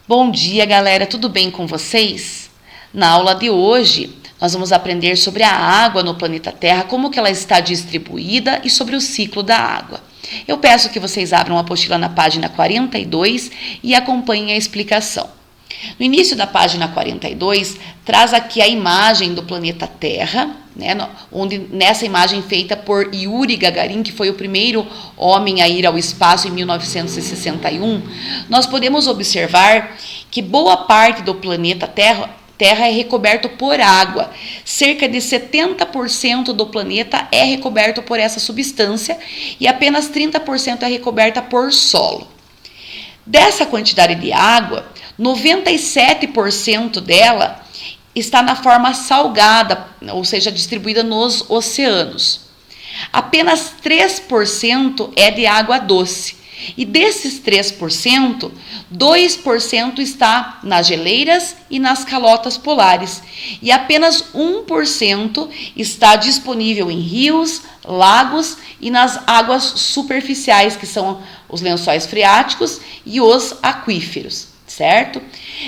Bom dia, galera, tudo bem com vocês? Na aula de hoje, nós vamos aprender sobre a água no planeta Terra, como que ela está distribuída e sobre o ciclo da água. Eu peço que vocês abram a apostila na página 42 e acompanhem a explicação. No início da página 42, traz aqui a imagem do planeta Terra, onde nessa imagem feita por Yuri Gagarin, que foi o primeiro homem a ir ao espaço em 1961, nós podemos observar que boa parte do planeta Terra é recoberto por água. Cerca de 70% do planeta é recoberto por essa substância e apenas 30% é recoberta por solo. Dessa quantidade de água, 97% dela está na forma salgada, ou seja, distribuída nos oceanos. Apenas 3% é de água doce. E desses 3%, 2% está nas geleiras e nas calotas polares. E apenas 1% está disponível em rios, lagos e nas águas superficiais, que são os lençóis freáticos e os aquíferos, certo?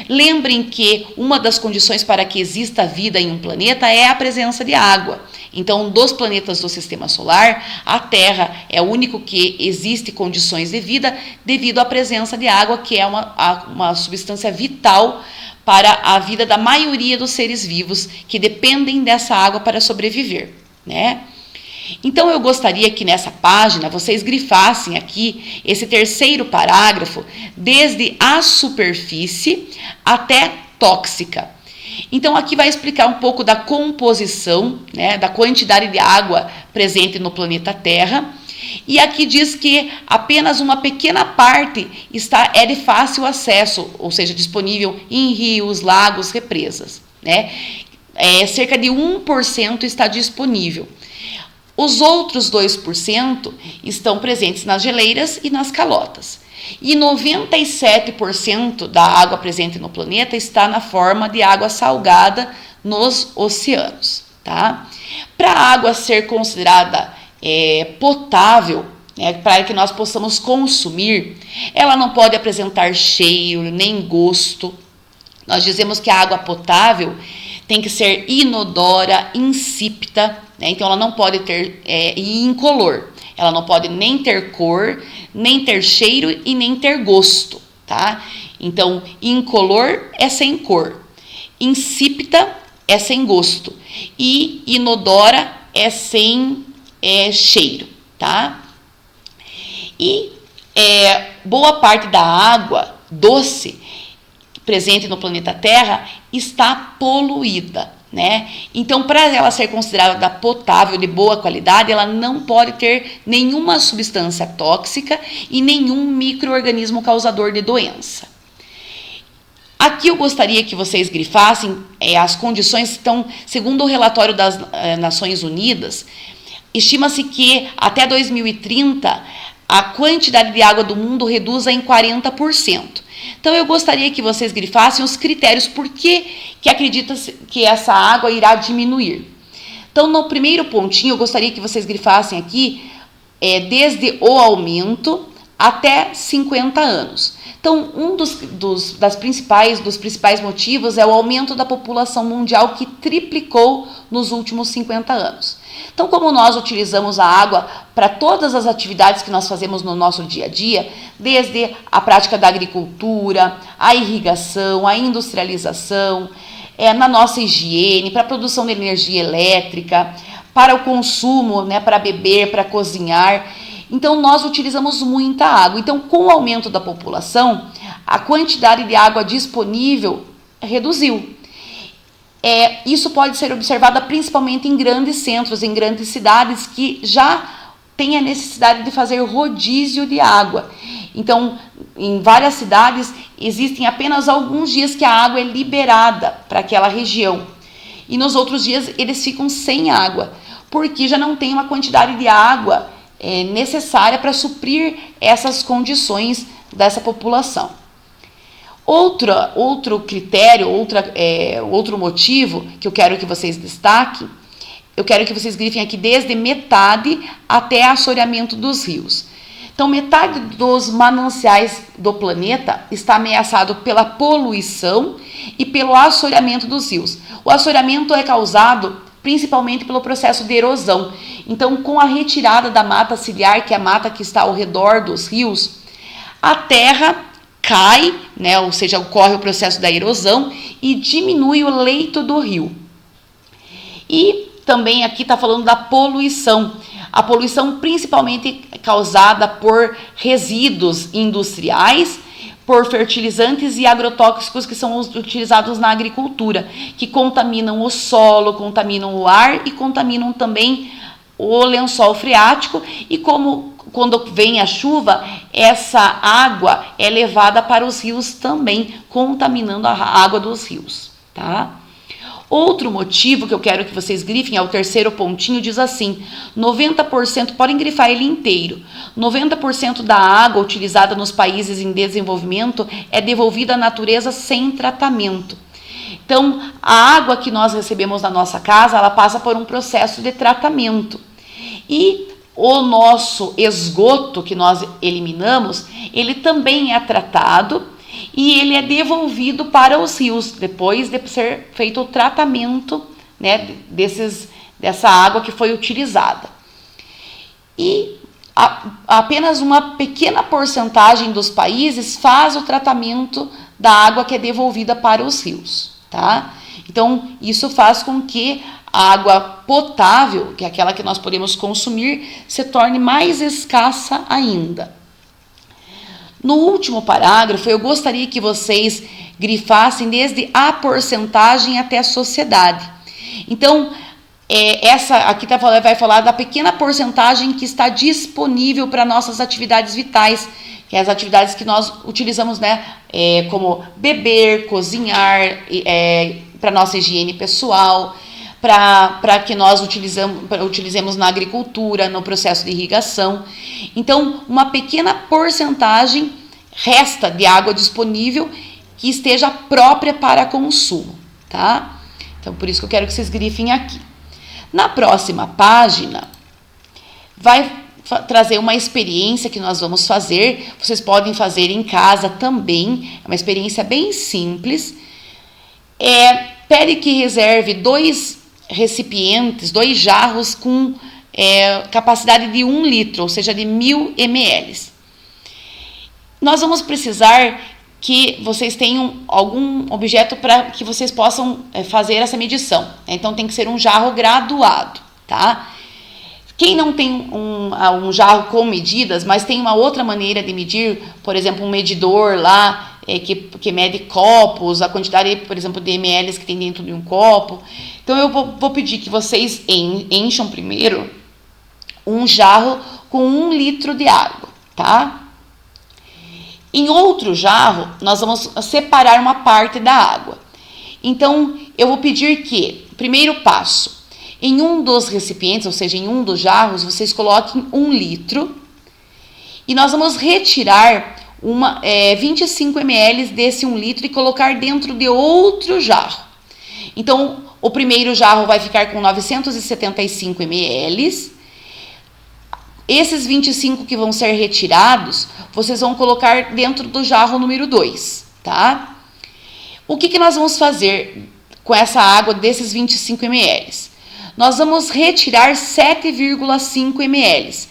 Lembrem que uma das condições para que exista vida em um planeta é a presença de água. Então, dos planetas do Sistema Solar, a Terra é o único que existe condições de vida devido à presença de água, que é uma substância vital para a vida da maioria dos seres vivos que dependem dessa água para sobreviver, né? Então, eu gostaria que nessa página vocês grifassem aqui esse terceiro parágrafo, desde a superfície até tóxica. Então, aqui vai explicar um pouco da composição, da quantidade de água presente no planeta Terra. E aqui diz que apenas uma pequena parte é de fácil acesso, ou seja, disponível em rios, lagos, represas. Cerca de 1% está disponível. Os outros 2% estão presentes nas geleiras e nas calotas. E 97% da água presente no planeta está na forma de água salgada nos oceanos. Tá? Para a água ser considerada potável, para que nós possamos consumir, ela não pode apresentar cheiro nem gosto. Nós dizemos que a água potável tem que ser inodora, insípida, então ela não pode ter incolor. Ela não pode nem ter cor, nem ter cheiro e nem ter gosto, tá? Então, incolor é sem cor, insípida é sem gosto e inodora é sem cheiro, tá? E boa parte da água doce presente no planeta Terra está poluída, Então, para ela ser considerada potável, de boa qualidade, ela não pode ter nenhuma substância tóxica e nenhum micro-organismo causador de doença. Aqui eu gostaria que vocês grifassem as condições que estão, segundo o relatório das Nações Unidas, estima-se que até 2030 a quantidade de água do mundo reduza em 40%. Então, eu gostaria que vocês grifassem os critérios por que acredita-se que essa água irá diminuir. Então, no primeiro pontinho, eu gostaria que vocês grifassem aqui desde o aumento até 50 anos. Então, um dos principais motivos é o aumento da população mundial, que triplicou nos últimos 50 anos. Então, como nós utilizamos a água para todas as atividades que nós fazemos no nosso dia a dia, desde a prática da agricultura, a irrigação, a industrialização, na nossa higiene, para a produção de energia elétrica, para o consumo, para beber, para cozinhar. Então, nós utilizamos muita água. Então, com o aumento da população, a quantidade de água disponível reduziu. Isso pode ser observado principalmente em grandes centros, em grandes cidades que já têm a necessidade de fazer rodízio de água. Então, em várias cidades, existem apenas alguns dias que a água é liberada para aquela região. E nos outros dias, eles ficam sem água, porque já não tem uma quantidade de água necessária para suprir essas condições dessa população. Outro critério, outro motivo que eu quero que vocês destaquem, eu quero que vocês grifem aqui desde metade até assoreamento dos rios. Então, metade dos mananciais do planeta está ameaçado pela poluição e pelo assoreamento dos rios. O assoreamento é causado principalmente pelo processo de erosão. Então, com a retirada da mata ciliar, que é a mata que está ao redor dos rios, a terra cai, né, ou seja, ocorre o processo da erosão e diminui o leito do rio. E também aqui está falando da poluição. A poluição principalmente causada por resíduos industriais, por fertilizantes e agrotóxicos que são utilizados na agricultura, que contaminam o solo, contaminam o ar e contaminam também o lençol freático. E como quando vem a chuva, essa água é levada para os rios também, contaminando a água dos rios, tá? Outro motivo que eu quero que vocês grifem é o terceiro pontinho, diz assim: 90%, podem grifar ele inteiro, 90% da água utilizada nos países em desenvolvimento é devolvida à natureza sem tratamento. Então, a água que nós recebemos na nossa casa, ela passa por um processo de tratamento. E o nosso esgoto que nós eliminamos, ele também é tratado e ele é devolvido para os rios, depois de ser feito o tratamento, né, dessa água que foi utilizada. E apenas uma pequena porcentagem dos países faz o tratamento da água que é devolvida para os rios, tá? Então, isso faz com que a água potável, que é aquela que nós podemos consumir, se torne mais escassa ainda. No último parágrafo, eu gostaria que vocês grifassem desde a porcentagem até a sociedade. Então, essa aqui vai falar da pequena porcentagem que está disponível para nossas atividades vitais, que é as atividades que nós utilizamos, né, como beber, cozinhar, para nossa higiene pessoal, para que nós utilizemos na agricultura, no processo de irrigação. Então, uma pequena porcentagem resta de água disponível que esteja própria para consumo, tá? Então, por isso que eu quero que vocês grifem aqui. Na próxima página, vai trazer uma experiência que nós vamos fazer. Vocês podem fazer em casa também. É uma experiência bem simples. Pede que reserve 2 recipientes, 2 jarros com capacidade de 1 litro, ou seja, de 1000 ml. Nós vamos precisar que vocês tenham algum objeto para que vocês possam fazer essa medição. Então, tem que ser um jarro graduado, tá? Quem não tem um jarro com medidas, mas tem uma outra maneira de medir, por exemplo, um medidor lá, que mede copos, a quantidade, por exemplo, de ml que tem dentro de um copo. Então, eu vou pedir que vocês encham primeiro um jarro com 1 litro de água, tá? Em outro jarro, nós vamos separar uma parte da água. Então, eu vou pedir que, primeiro passo, em um dos recipientes, ou seja, em um dos jarros, vocês coloquem 1 litro e nós vamos retirar 25 ml desse 1 litro e colocar dentro de outro jarro. Então, o primeiro jarro vai ficar com 975 ml. Esses 25 que vão ser retirados, vocês vão colocar dentro do jarro número 2, tá? O que nós vamos fazer com essa água desses 25 ml? Nós vamos retirar 7,5 ml.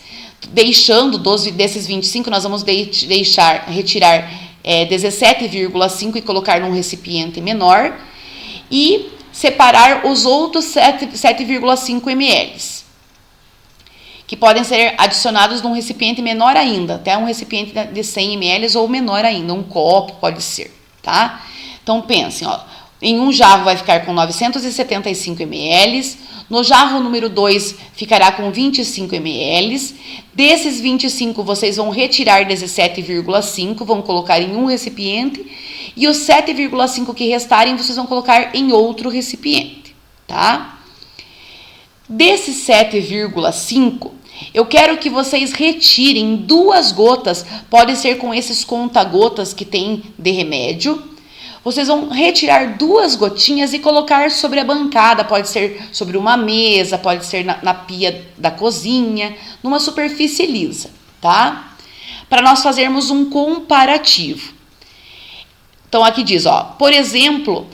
Deixando desses 25, nós vamos retirar 17,5 e colocar num recipiente menor e separar os outros 7,5 ml, que podem ser adicionados num recipiente menor ainda, até um recipiente de 100 ml ou menor ainda, um copo pode ser, tá? Então, pensem, ó, em um jarro vai ficar com 975 ml, no jarro número 2 ficará com 25 ml, desses 25 vocês vão retirar 17,5, vão colocar em um recipiente, e os 7,5 que restarem vocês vão colocar em outro recipiente, tá? Desses 7,5, eu quero que vocês retirem 2 gotas, pode ser com esses conta-gotas que tem de remédio. Vocês vão retirar 2 gotinhas e colocar sobre a bancada, pode ser sobre uma mesa, pode ser na pia da cozinha, numa superfície lisa, tá? para nós fazermos um comparativo. Então, aqui diz, ó, por exemplo,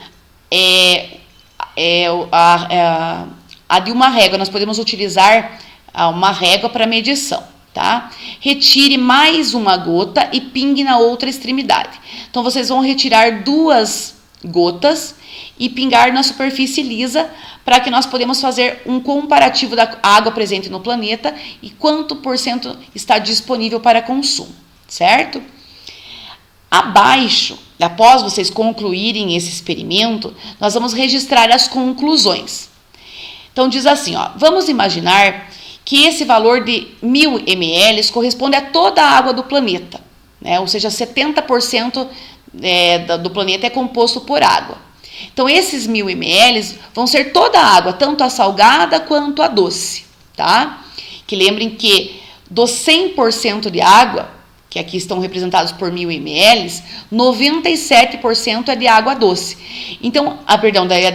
a de uma régua, nós podemos utilizar uma régua para medição, tá? Retire mais uma gota e pingue na outra extremidade. Então, vocês vão retirar 2 gotas e pingar na superfície lisa para que nós podemos fazer um comparativo da água presente no planeta e quanto % está disponível para consumo, certo? Abaixo, após vocês concluírem esse experimento, nós vamos registrar as conclusões. Então, diz assim, ó, vamos imaginar que esse valor de 1000 ml corresponde a toda a água do planeta, né? Ou seja, 70% do planeta é composto por água. Então, esses 1000 ml vão ser toda a água, tanto a salgada quanto a doce, tá? Que lembrem que dos 100% de água, que aqui estão representados por 1000 ml, 97% é de água doce. Então,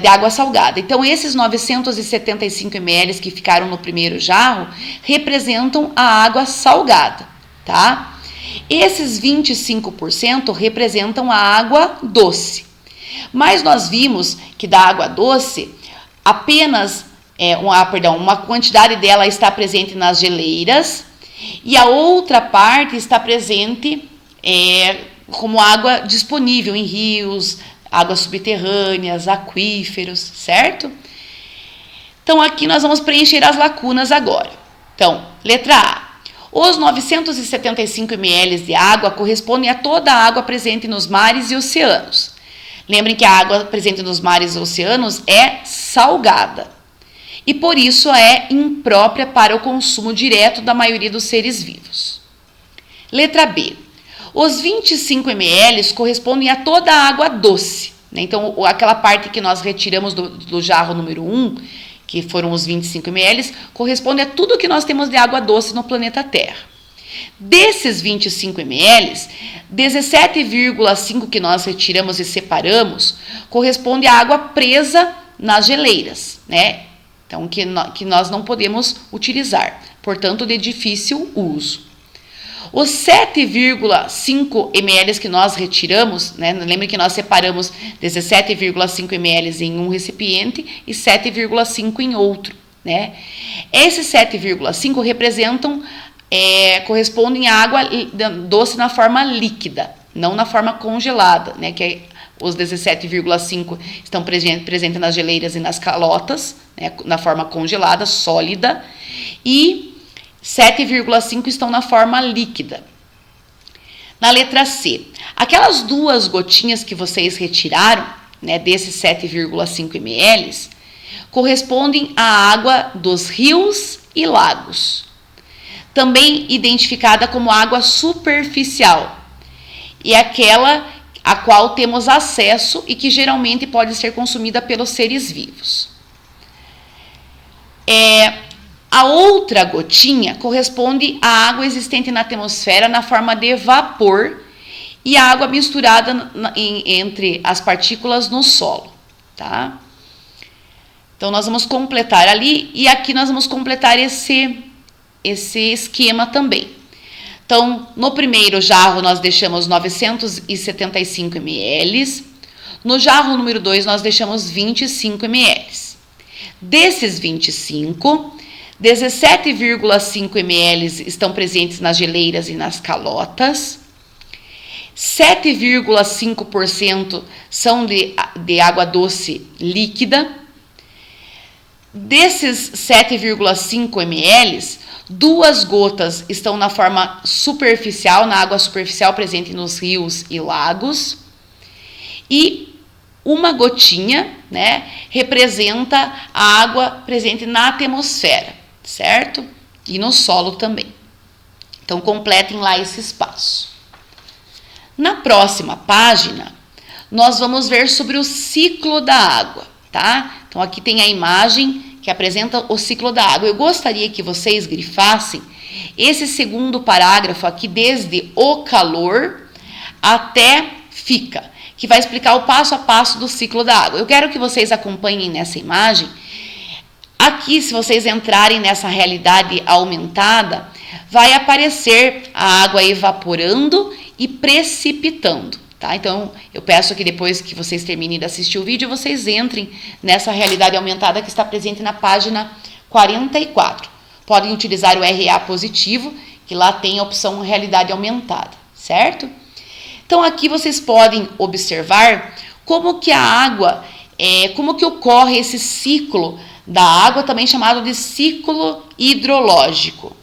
de água salgada. Então, esses 975 ml que ficaram no primeiro jarro representam a água salgada, tá? Esses 25% representam a água doce. Mas nós vimos que da água doce, apenas uma quantidade dela está presente nas geleiras e a outra parte está presente como água disponível em rios, águas subterrâneas, aquíferos, certo? Então, aqui nós vamos preencher as lacunas agora. Então, letra A. Os 975 ml de água correspondem a toda a água presente nos mares e oceanos. Lembrem que a água presente nos mares e oceanos é salgada e por isso é imprópria para o consumo direto da maioria dos seres vivos. Letra B. Os 25 ml correspondem a toda a água doce, né? Então, aquela parte que nós retiramos do jarro número 1, que foram os 25 ml, corresponde a tudo que nós temos de água doce no planeta Terra. Desses 25 ml, 17,5 que nós retiramos e separamos corresponde à água presa nas geleiras, né? Então, que nós não podemos utilizar, portanto, de difícil uso. Os 7,5 ml que nós retiramos, né? Lembre que nós separamos 17,5 ml em um recipiente e 7,5 em outro, né? Esses 7,5 correspondem à água doce na forma líquida, não na forma congelada, né? Que os 17,5 estão presentes nas geleiras e nas calotas, né? Na forma congelada, sólida, e 7,5 estão na forma líquida. Na letra C, aquelas 2 gotinhas que vocês retiraram, né, desses 7,5 ml, correspondem à água dos rios e lagos, também identificada como água superficial, e aquela a qual temos acesso e que geralmente pode ser consumida pelos seres vivos. A outra gotinha corresponde à água existente na atmosfera na forma de vapor e a água misturada entre as partículas no solo, tá? Então, nós vamos completar ali e aqui nós vamos completar esse esquema também. Então, no primeiro jarro nós deixamos 975 ml, no jarro número 2 nós deixamos 25 ml. Desses 25, 17,5 ml estão presentes nas geleiras e nas calotas, 7,5% são de água doce líquida. Desses 7,5 ml, 2 gotas estão na forma superficial, na água superficial presente nos rios e lagos, e uma gotinha, né, representa a água presente na atmosfera, certo? E no solo também. Então, completem lá esse espaço. Na próxima página, nós vamos ver sobre o ciclo da água, tá? Então, aqui tem a imagem que apresenta o ciclo da água. Eu gostaria que vocês grifassem esse segundo parágrafo aqui, desde o calor até fica, que vai explicar o passo a passo do ciclo da água. Eu quero que vocês acompanhem nessa imagem. Aqui, se vocês entrarem nessa realidade aumentada, vai aparecer a água evaporando e precipitando. Tá? Então, eu peço que depois que vocês terminem de assistir o vídeo, vocês entrem nessa realidade aumentada que está presente na página 44. Podem utilizar o RA positivo, que lá tem a opção realidade aumentada, certo? Então, aqui vocês podem observar como que a água, como que ocorre esse ciclo da água, também chamado de ciclo hidrológico.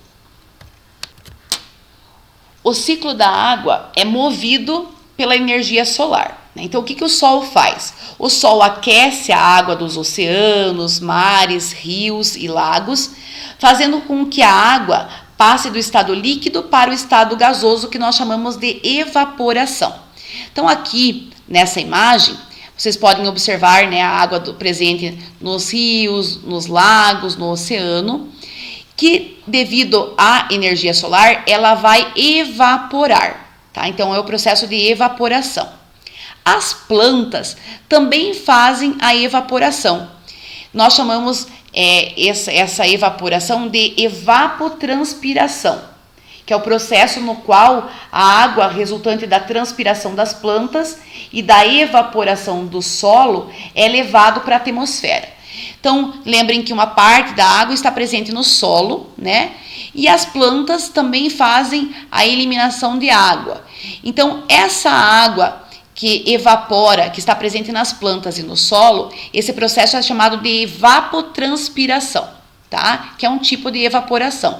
O ciclo da água é movido pela energia solar. Então, o que o Sol faz? O Sol aquece a água dos oceanos, mares, rios e lagos, fazendo com que a água passe do estado líquido para o estado gasoso, que nós chamamos de evaporação. Então, aqui nessa imagem, vocês podem observar, né, a água presente nos rios, nos lagos, no oceano, que devido à energia solar, ela vai evaporar. Tá? Então, é o processo de evaporação. As plantas também fazem a evaporação. Nós chamamos essa evaporação de evapotranspiração, que é o processo no qual a água resultante da transpiração das plantas e da evaporação do solo é levado para a atmosfera. Então, lembrem que uma parte da água está presente no solo, né? E as plantas também fazem a eliminação de água. Então, essa água que evapora, que está presente nas plantas e no solo, esse processo é chamado de evapotranspiração, tá? Que é um tipo de evaporação.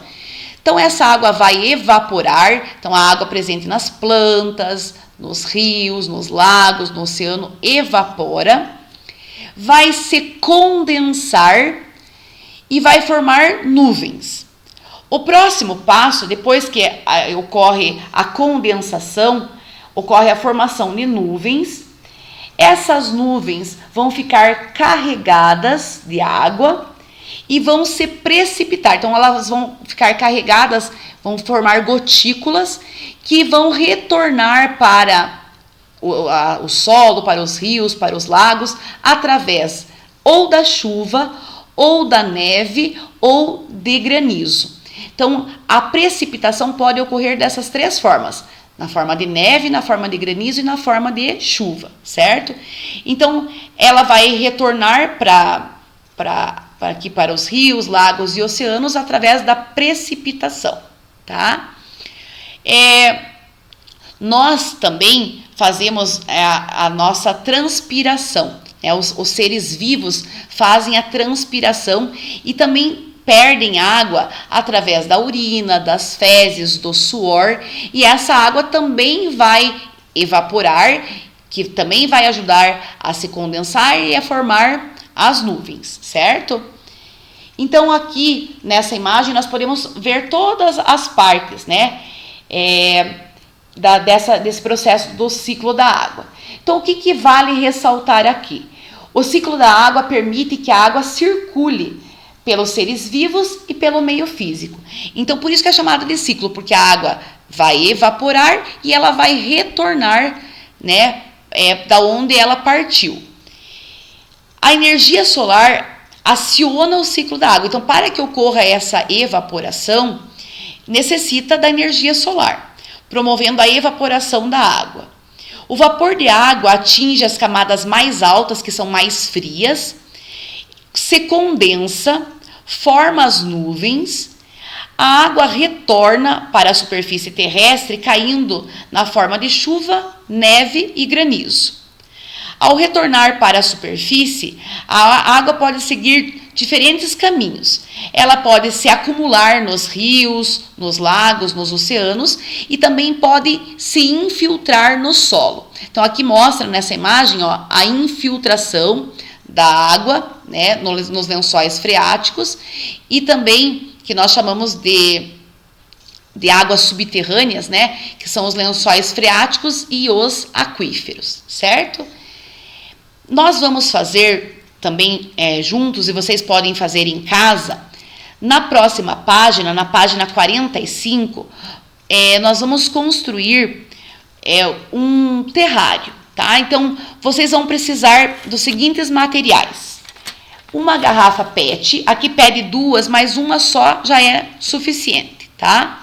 Então, essa água vai evaporar, então a água presente nas plantas, nos rios, nos lagos, no oceano, evapora, vai se condensar e vai formar nuvens. O próximo passo, depois que ocorre a condensação, ocorre a formação de nuvens. Essas nuvens vão ficar carregadas de água e vão se precipitar. Então, elas vão ficar carregadas, vão formar gotículas que vão retornar para o solo, para os rios, para os lagos, através ou da chuva, ou da neve, ou de granizo. Então, a precipitação pode ocorrer dessas três formas: na forma de neve, na forma de granizo e na forma de chuva, certo? Então, ela vai retornar aqui para os rios, lagos e oceanos através da precipitação, tá? Nós também fazemos a nossa transpiração. Os seres vivos fazem a transpiração e também perdem água através da urina, das fezes, do suor, e essa água também vai evaporar, que também vai ajudar a se condensar e a formar as nuvens, certo? Então, aqui nessa imagem nós podemos ver todas as partes, né, desse processo do ciclo da água. Então, o que vale ressaltar aqui? O ciclo da água permite que a água circule pelos seres vivos e pelo meio físico. Então, por isso que é chamado de ciclo, porque a água vai evaporar e ela vai retornar, né, da onde ela partiu. A energia solar aciona o ciclo da água. Então, para que ocorra essa evaporação, necessita da energia solar, promovendo a evaporação da água. O vapor de água atinge as camadas mais altas, que são mais frias, se condensa, forma as nuvens, a água retorna para a superfície terrestre, caindo na forma de chuva, neve e granizo. Ao retornar para a superfície, a água pode seguir diferentes caminhos. Ela pode se acumular nos rios, nos lagos, nos oceanos e também pode se infiltrar no solo. Então, aqui mostra nessa imagem, ó, a infiltração da água, né, nos lençóis freáticos, e também que nós chamamos de águas subterrâneas, né, que são os lençóis freáticos e os aquíferos, certo? Nós vamos fazer também juntos, e vocês podem fazer em casa, na próxima página, na página 45, nós vamos construir um terrário, tá? Então, vocês vão precisar dos seguintes materiais: uma garrafa PET, aqui pede duas, mas uma só já é suficiente, tá?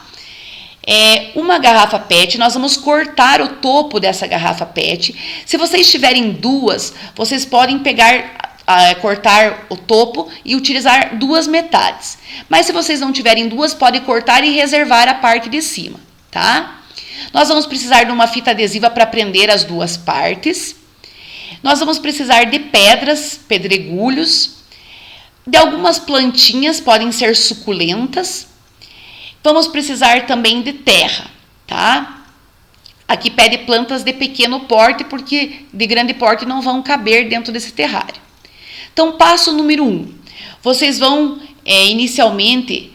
Uma garrafa PET, nós vamos cortar o topo dessa garrafa PET. Se vocês tiverem duas, vocês podem cortar o topo e utilizar duas metades. Mas se vocês não tiverem duas, podem cortar e reservar a parte de cima, tá? Nós vamos precisar de uma fita adesiva para prender as duas partes. Nós vamos precisar de pedras, pedregulhos, de algumas plantinhas, podem ser suculentas. Vamos precisar também de terra, tá? Aqui pede plantas de pequeno porte, porque de grande porte não vão caber dentro desse terrário. Então, passo número 1. Vocês vão, inicialmente,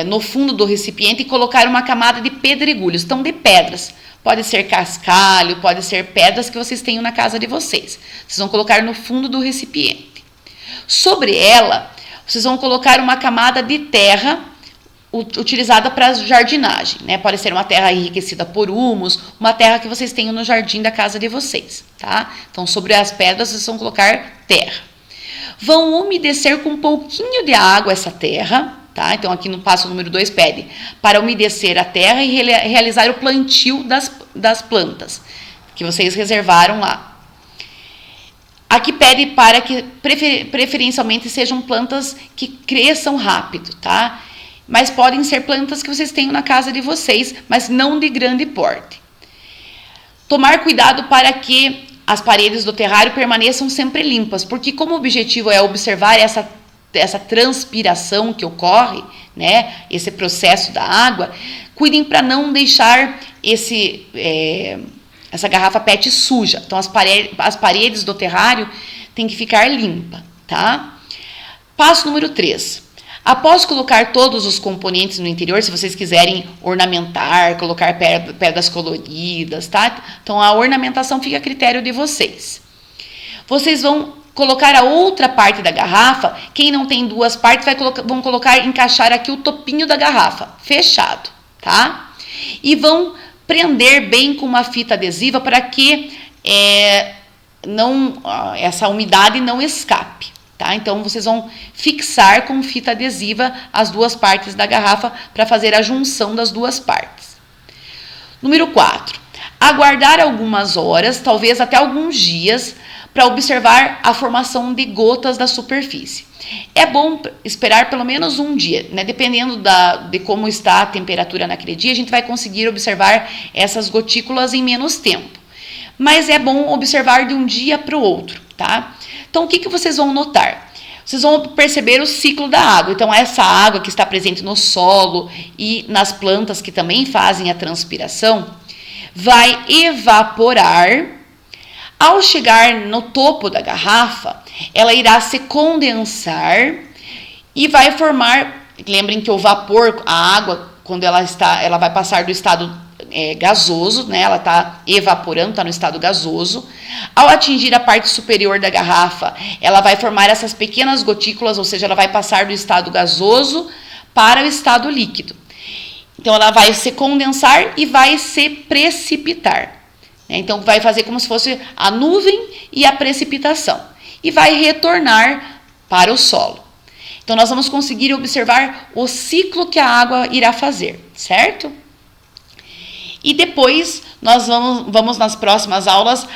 no fundo do recipiente, colocar uma camada de pedregulhos, então de pedras. Pode ser cascalho, pode ser pedras que vocês tenham na casa de vocês. Vocês vão colocar no fundo do recipiente. Sobre ela, vocês vão colocar uma camada de terra utilizada para jardinagem, né? Pode ser uma terra enriquecida por humus, uma terra que vocês tenham no jardim da casa de vocês, tá? Então, sobre as pedras, vocês vão colocar terra. Vão umedecer com um pouquinho de água essa terra, tá? Então, aqui no passo número 2 pede para umedecer a terra e realizar o plantio das plantas que vocês reservaram lá. Aqui pede para que preferencialmente sejam plantas que cresçam rápido, tá? Mas podem ser plantas que vocês tenham na casa de vocês, mas não de grande porte. Tomar cuidado para que as paredes do terrário permaneçam sempre limpas, porque como o objetivo é observar essa transpiração que ocorre, né, esse processo da água, cuidem para não deixar essa garrafa PET suja. Então, as paredes do terrário têm que ficar limpas, tá? Passo número 3. Após colocar todos os componentes no interior, se vocês quiserem ornamentar, colocar pedras coloridas, tá? Então, a ornamentação fica a critério de vocês. Vocês vão colocar a outra parte da garrafa. Quem não tem duas partes, vão encaixar aqui o topinho da garrafa, fechado, tá? E vão prender bem com uma fita adesiva para que essa umidade não escape. Tá? Então, vocês vão fixar com fita adesiva as duas partes da garrafa para fazer a junção das duas partes. Número 4. Aguardar algumas horas, talvez até alguns dias, para observar a formação de gotas da superfície. É bom esperar pelo menos um dia, né? Dependendo de como está a temperatura naquele dia, a gente vai conseguir observar essas gotículas em menos tempo. Mas é bom observar de um dia para o outro, tá? Então, o que vocês vão notar? Vocês vão perceber o ciclo da água. Então, essa água que está presente no solo e nas plantas que também fazem a transpiração, vai evaporar. Ao chegar no topo da garrafa, ela irá se condensar e vai formar... Lembrem que o vapor, a água, quando ela vai passar do estado gasoso, né? Ela está evaporando, está no estado gasoso. Ao atingir a parte superior da garrafa, ela vai formar essas pequenas gotículas, ou seja, ela vai passar do estado gasoso para o estado líquido. Então, ela vai se condensar e vai se precipitar. Então, vai fazer como se fosse a nuvem e a precipitação. E vai retornar para o solo. Então, nós vamos conseguir observar o ciclo que a água irá fazer, certo? E depois, nós vamos nas próximas aulas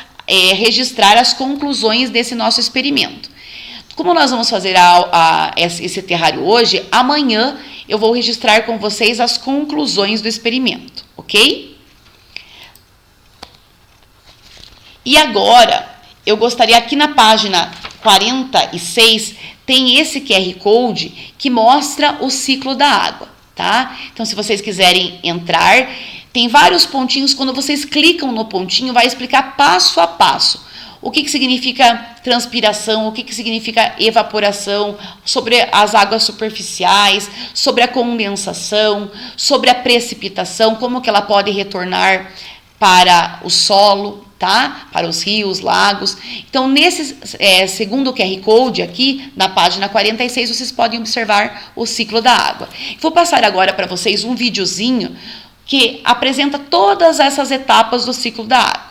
registrar as conclusões desse nosso experimento. Como nós vamos fazer esse terrário hoje, amanhã eu vou registrar com vocês as conclusões do experimento, ok? E agora, eu gostaria, aqui na página 46, tem esse QR Code que mostra o ciclo da água, tá? Então, se vocês quiserem entrar, tem vários pontinhos. Quando vocês clicam no pontinho, vai explicar passo a passo o que significa transpiração, o que significa evaporação, sobre as águas superficiais, sobre a condensação, sobre a precipitação, como que ela pode retornar para o solo, tá? Para os rios, lagos. Então, segundo o QR Code aqui, na página 46, vocês podem observar o ciclo da água. Vou passar agora para vocês um videozinho que apresenta todas essas etapas do ciclo da água.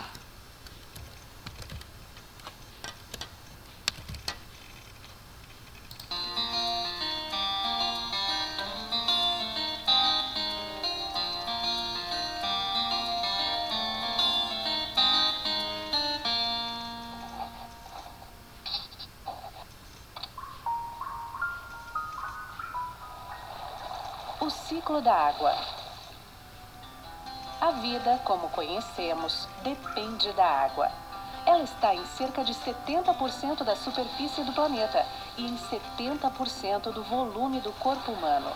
O ciclo da água. A vida, como conhecemos, depende da água. Ela está em cerca de 70% da superfície do planeta e em 70% do volume do corpo humano.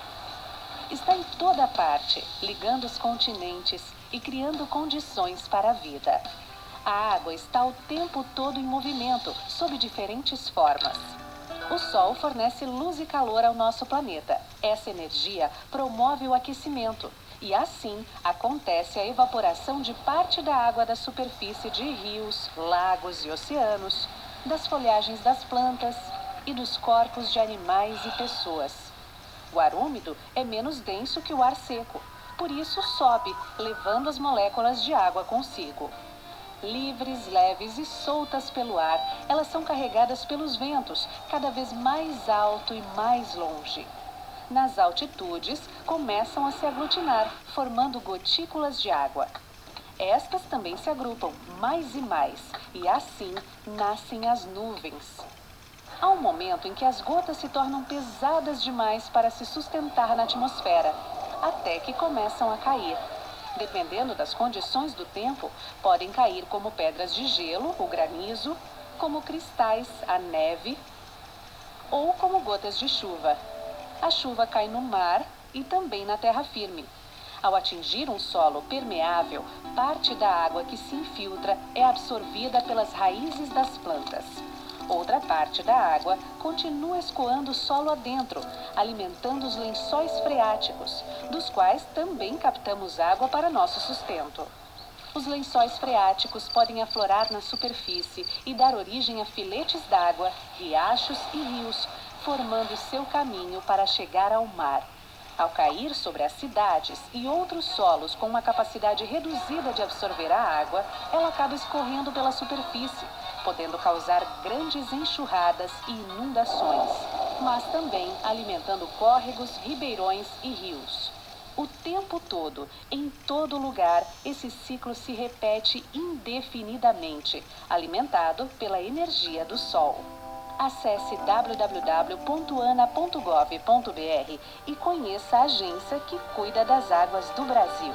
Está em toda parte, ligando os continentes e criando condições para a vida. A água está o tempo todo em movimento, sob diferentes formas. O Sol fornece luz e calor ao nosso planeta. Essa energia promove o aquecimento e, assim, acontece a evaporação de parte da água da superfície de rios, lagos e oceanos, das folhagens das plantas e dos corpos de animais e pessoas. O ar úmido é menos denso que o ar seco, por isso sobe, levando as moléculas de água consigo. Livres, leves e soltas pelo ar, elas são carregadas pelos ventos, cada vez mais alto e mais longe. Nas altitudes, começam a se aglutinar, formando gotículas de água. Estas também se agrupam mais e mais, e assim nascem as nuvens. Há um momento em que as gotas se tornam pesadas demais para se sustentar na atmosfera, até que começam a cair. Dependendo das condições do tempo, podem cair como pedras de gelo, o granizo, como cristais, a neve, ou como gotas de chuva. A chuva cai no mar e também na terra firme. Ao atingir um solo permeável, parte da água que se infiltra é absorvida pelas raízes das plantas. Outra parte da água continua escoando o solo adentro, alimentando os lençóis freáticos, dos quais também captamos água para nosso sustento. Os lençóis freáticos podem aflorar na superfície e dar origem a filetes d'água, riachos e rios, formando seu caminho para chegar ao mar. Ao cair sobre as cidades e outros solos com uma capacidade reduzida de absorver a água, ela acaba escorrendo pela superfície, podendo causar grandes enxurradas e inundações, mas também alimentando córregos, ribeirões e rios. O tempo todo, em todo lugar, esse ciclo se repete indefinidamente, alimentado pela energia do Sol. Acesse www.ana.gov.br e conheça a agência que cuida das águas do Brasil.